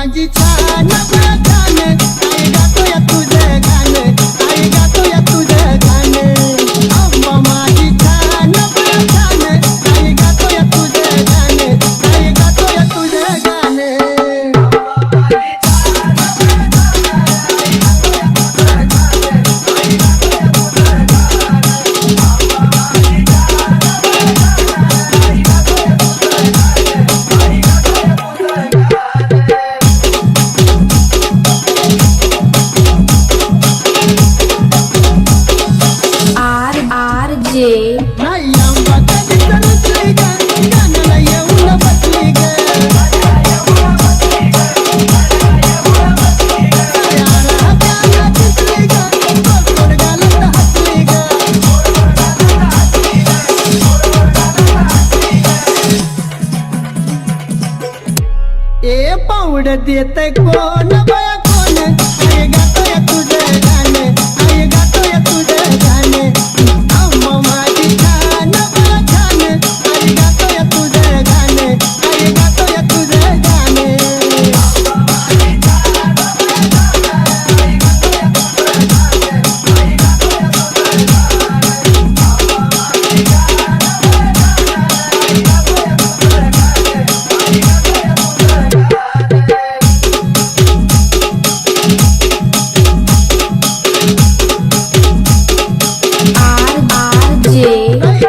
माझी छान छान आई गातोय तुझं गाणं आई गातोय तुझं गाणं अम्मा माझी छान छान आई गातोय तुझं गाणं आई गातोय तुझं गाणं नाही आंबा कधी रुचली ग गाण्याला येऊन बसली ग याला गाणं चितली ग गोड गाणं हसली ग ए पावड देतय कोण बया कोण आई गातोय तुझं गाणं आई गातोय तुझं गाणं अम्मा माझी छान छान आई गातोय तुझं गाणं आई गातोय तुझं गाणं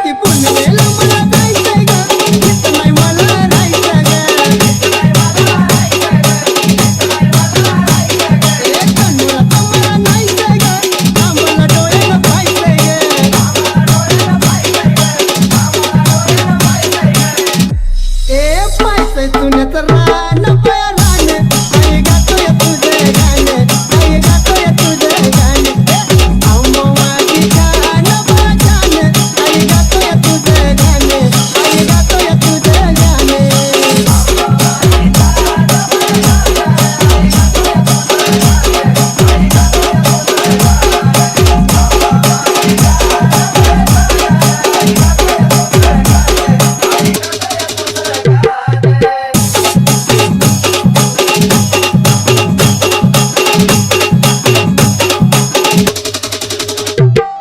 ती पुनवेला मला जायचंय ग इथं नाही मला राहायचं ग एक कन्नूला आम्हाला नाहीचंय ग आम्हाला डोळ्यानं पाहायचंय ग ए पाहायचंय सुन्याचं रान बया रान आई गातोय तुझं गाणं आई गातोय तुझं गाणं अम्मा माझी छान छान आई गातोय तुझं गाणं आई गातोय तुझं गाणं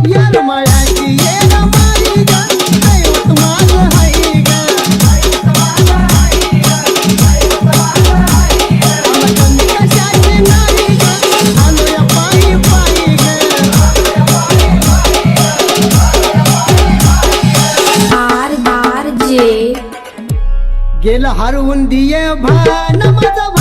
यार मायाची ये ग माई ग ऐवत माझं हाय ग मला कमी कशाची नाही ग आलोय पायी पायी ग गेलं हरवून दिये भान माझं